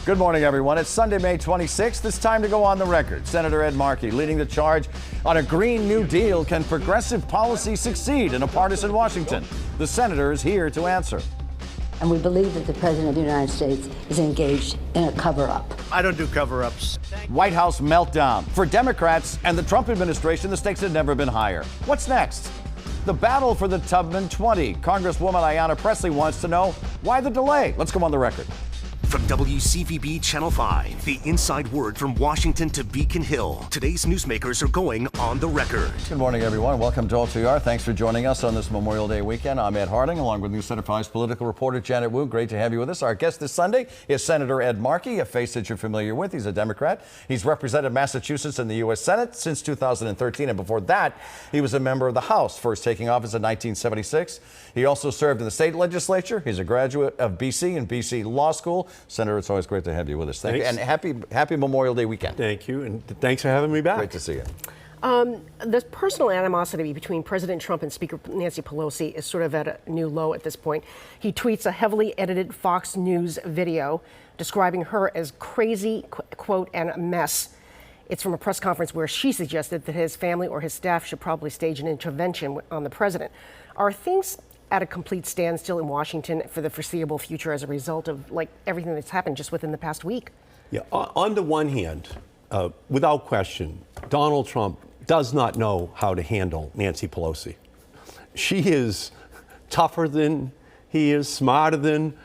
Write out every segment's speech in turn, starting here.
Good morning, everyone. It's Sunday, May 26th. It's time to go on the record. Senator Ed Markey leading the charge on a Green New Deal. Can progressive policy succeed in a partisan Washington? The senator is here to answer. And we believe that the President of the United States is engaged in a cover-up. I don't do cover-ups. White House meltdown. For Democrats and the Trump administration, the stakes have never been higher. What's next? The battle for the Tubman 20. Congresswoman Ayanna Pressley wants to know why the delay. Let's go on the record. From WCVB Channel 5, the inside word from Washington to Beacon Hill. Today's newsmakers are going on the record. Good morning, everyone. Welcome to All2R. Thanks for joining us on this Memorial Day weekend. I'm Ed Harding, along with News Center 5's political reporter Janet Wu. Great to have you with us. Our guest this Sunday is Senator Ed Markey, a face that you're familiar with. He's a Democrat. He's represented Massachusetts in the U.S. Senate since 2013, and before that, he was a member of the House, first taking office in 1976. He also served in the state legislature. He's a graduate of BC and BC Law School. Senator, it's always great to have you with us. Thank you, and happy Memorial Day weekend. Thank you, and thanks for having me back. Great to see you. The personal animosity between President Trump and Speaker Nancy Pelosi is sort of at a new low at this point. He tweets a heavily edited Fox News video describing her as crazy, quote, and a mess. It's from a press conference where she suggested that his family or his staff should probably stage an intervention on the president. Are things at a complete standstill in Washington for the foreseeable future as a result of everything that's happened just within the past week? Yeah, on the one hand, without question, Donald Trump does not know how to handle Nancy Pelosi. She is tougher than he is, smarter than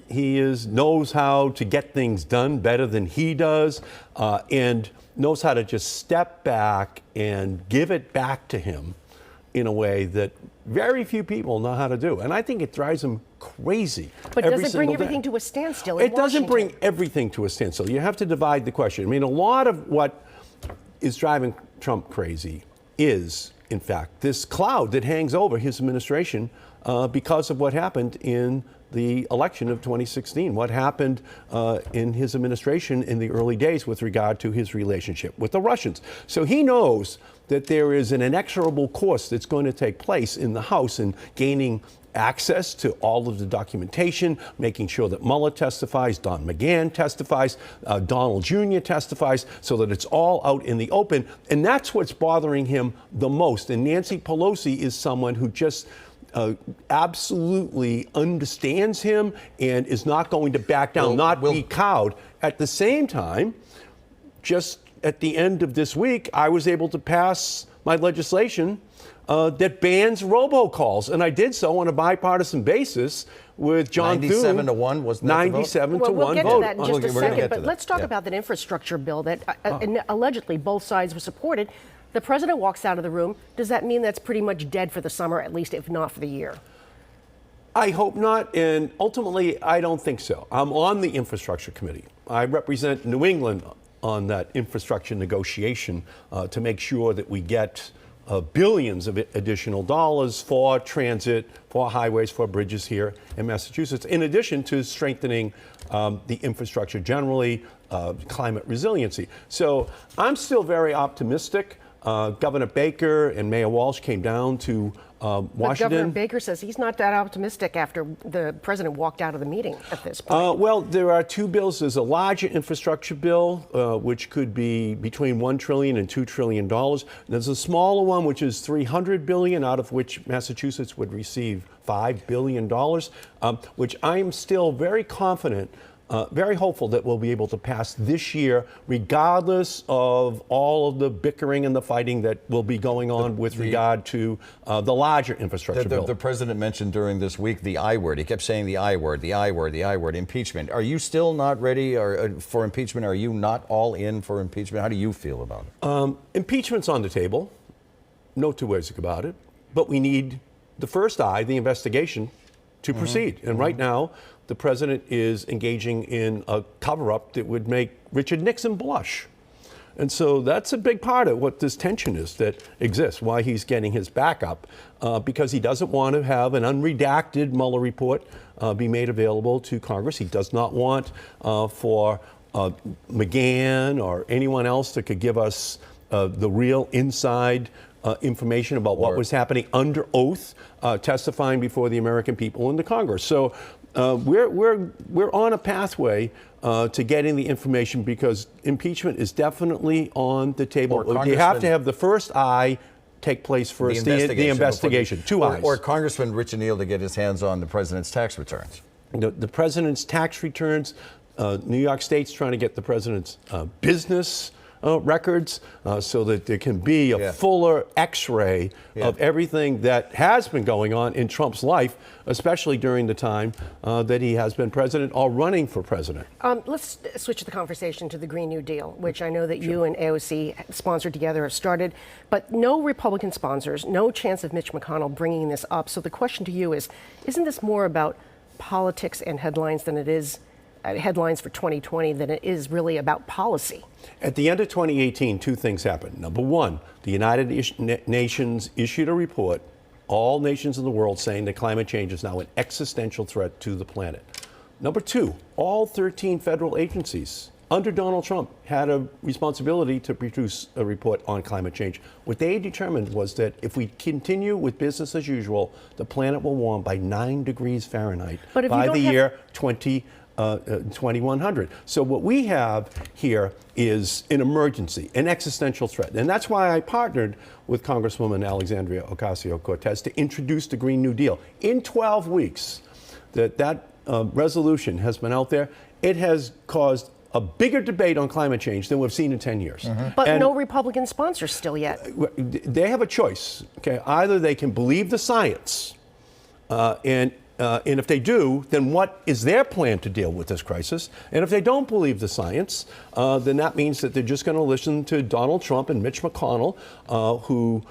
he is, knows how to get things done better than he does, and knows how to just step back and give it back to him in a way that very few people know how to do. And I think it drives him crazy. But does it bring everything to a standstill in It doesn't Washington? bring everything to a standstill. You have to divide the question. I mean, a lot of what is driving Trump crazy is, in fact, this cloud that hangs over his administration because of what happened in the election of 2016, what happened in his administration in the early days with regard to his relationship with the Russians. So he knows that there is an inexorable course that's going to take place in the House in gaining access to all of the documentation, making sure that Mueller testifies, Don McGahn testifies, Donald Jr. testifies, so that it's all out in the open. And that's what's bothering him the most. And Nancy Pelosi is someone who just absolutely understands him and is not going to back down, be cowed. At the same time, just at the end of this week, I was able to pass my legislation that bans robocalls, and I did so on a bipartisan basis with John Thune. 97 to 1 was 97 to 1 vote. We'll get to that in just a second, but that. let's talk about that infrastructure bill that allegedly both sides were supported. The president walks out of the room. Does that mean that's pretty much dead for the summer, at least if not for the year? I hope not, and ultimately, I don't think so. I'm on the infrastructure committee. I represent New England on that infrastructure negotiation to make sure that we get billions of additional dollars for transit, for highways, for bridges here in Massachusetts, in addition to strengthening the infrastructure generally, climate resiliency. So I'm still very optimistic. Governor Baker and Mayor Walsh came down to Washington. But Governor Baker says he's not that optimistic after the president walked out of the meeting at this point. Well, there are two bills. There's a larger infrastructure bill, which could be between $1 trillion and $2 trillion. There's a smaller one, which is $300 billion, out of which Massachusetts would receive $5 billion, which I'm still very confident, very hopeful that we'll be able to pass this year, regardless of all of the bickering and the fighting that will be going on with regard to the larger infrastructure bill. The president mentioned during this week the I word. He kept saying the I word, the I word, the I word, impeachment. Are you still not ready for impeachment? Are you not all in for impeachment? How do you feel about it? Impeachment's on the table. No two ways about it. But we need the first I, the investigation, to proceed. And right now, the president is engaging in a cover-up that would make Richard Nixon blush. And so that's a big part of what this tension is that exists, why he's getting his backup, because he doesn't want to have an unredacted Mueller report be made available to Congress. He does not want for McGahn or anyone else that could give us the real inside information about what was happening under oath, testifying before the American people in the Congress. So we're on a pathway to getting the information because impeachment is definitely on the table. You have to have the first eye take place first, the investigation. Two eyes. Or Congressman Richard Neal to get his hands on the president's tax returns. The president's tax returns. New York State's trying to get the president's business records so that there can be a fuller x-ray of everything that has been going on in Trump's life, especially during the time that he has been president or running for president. Let's switch the conversation to the Green New Deal, which I know that you and AOC sponsored together have started, but no Republican sponsors, no chance of Mitch McConnell bringing this up. So the question to you is, isn't this more about politics and headlines than it is headlines for 2020 than it is really about policy? At the end of 2018, two things happened. Number one, the United Nations issued a report, all nations in the world, saying that climate change is now an existential threat to the planet. Number two, all 13 federal agencies under Donald Trump had a responsibility to produce a report on climate change. What they determined was that if we continue with business as usual, the planet will warm by 9 degrees Fahrenheit by the year 2100. So what we have here is an emergency, an existential threat. And that's why I partnered with Congresswoman Alexandria Ocasio-Cortez to introduce the Green New Deal. In 12 weeks that resolution has been out there, it has caused a bigger debate on climate change than we've seen in 10 years. But no Republican sponsors still yet. They have a choice. Okay, either they can believe the science, and if they do, then what is their plan to deal with this crisis? And if they don't believe the science, then that means that they're just going to listen to Donald Trump and Mitch McConnell, who,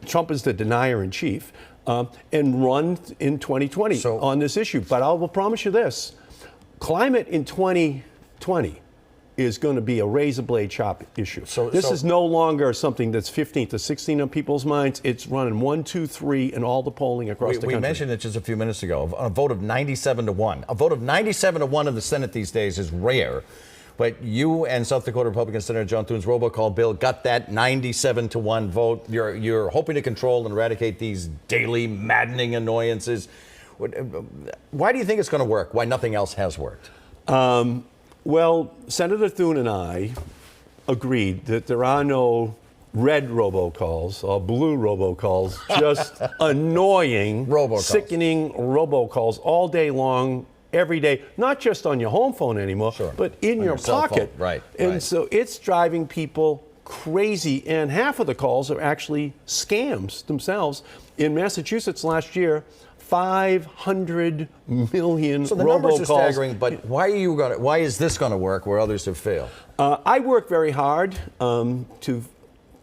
Trump is the denier in chief, and run in 2020 on this issue. But I will promise you this, climate in 2020 is going to be a razor blade sharp issue. This is no longer something that's 15 to 16 on people's minds. It's running 1, 2, 3 in all the polling across the country. We mentioned it just a few minutes ago. A vote of 97 to 1. A vote of 97 to 1 in the Senate these days is rare. But you and South Dakota Republican Senator John Thune's robocall bill got that 97 to 1 vote. You're hoping to control and eradicate these daily maddening annoyances. Why do you think it's going to work? Why nothing else has worked? Well, Senator Thune and I agreed that there are no red robocalls or blue robocalls, just annoying, sickening robocalls all day long, every day, not just on your home phone anymore, but in your pocket. And so it's driving people crazy. And half of the calls are actually scams themselves. In Massachusetts last year, 500 million so the robocalls. Numbers are staggering, but why is this going to work where others have failed? I work very hard to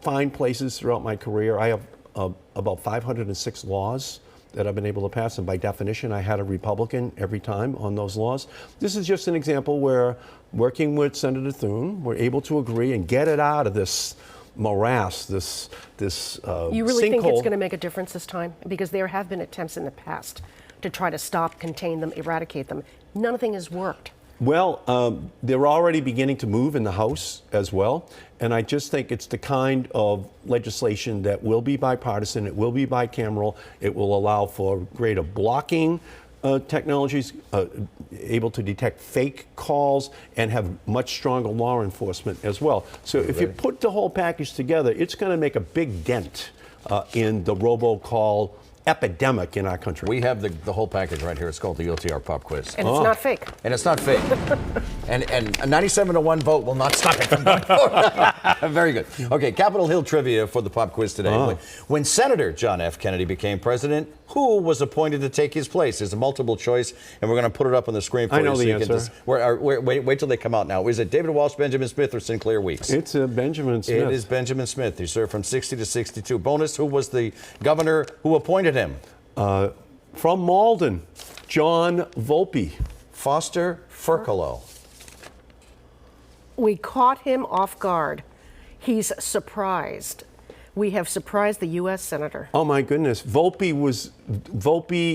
find places throughout my career. I have about 506 laws that I've been able to pass, and by definition, I had a Republican every time on those laws. This is just an example where, working with Senator Thune, we're able to agree and get it out of this morass, this You really think sinkhole. it's going to make a difference this time? Because there have been attempts in the past to try to stop, contain them, eradicate them. Nothing has worked. Well, they're already beginning to move in the House as well. And I just think it's the kind of legislation that will be bipartisan, it will be bicameral, it will allow for greater blocking technologies, able to detect fake calls, and have much stronger law enforcement as well. So if you put the whole package together, it's going to make a big dent in the robocall epidemic in our country. We have the whole package right here. It's called the OTR Pop Quiz. And it's not fake. And it's not fake. and a 97 to 1 vote will not stop it from going forward. Very good. Okay, Capitol Hill trivia for the pop quiz today. When Senator John F. Kennedy became president, who was appointed to take his place? There's a multiple choice, and we're going to put it up on the screen for you. I know the answer. Wait till they come out now. Is it David Walsh, Benjamin Smith, or Sinclair Weeks? It's Benjamin Smith. It is Benjamin Smith. He served from 60 to 62. Bonus, who was the governor who appointed him? From Malden, John Volpe. Foster Furcolo. We caught him off guard. He's surprised. We have surprised the U.S. Senator. Oh my goodness. Volpe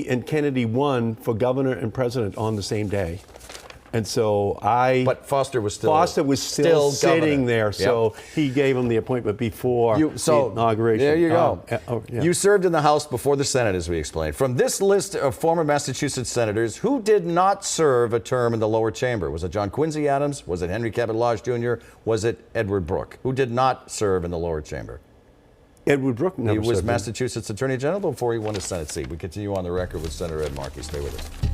and Kennedy won for governor and president on the same day. And so But Foster was still still sitting governor. there, Yep. so he gave him the appointment before the inauguration. There you go. Yeah. You served in the House before the Senate, as we explained. From this list of former Massachusetts senators, who did not serve a term in the lower chamber? Was it John Quincy Adams? Was it Henry Cabot Lodge Jr.? Was it Edward Brooke? Who did not serve in the lower chamber? Edward Brooke never He was served. Massachusetts Attorney General before he won his Senate seat. We continue on the record with Senator Ed Markey. Stay with us.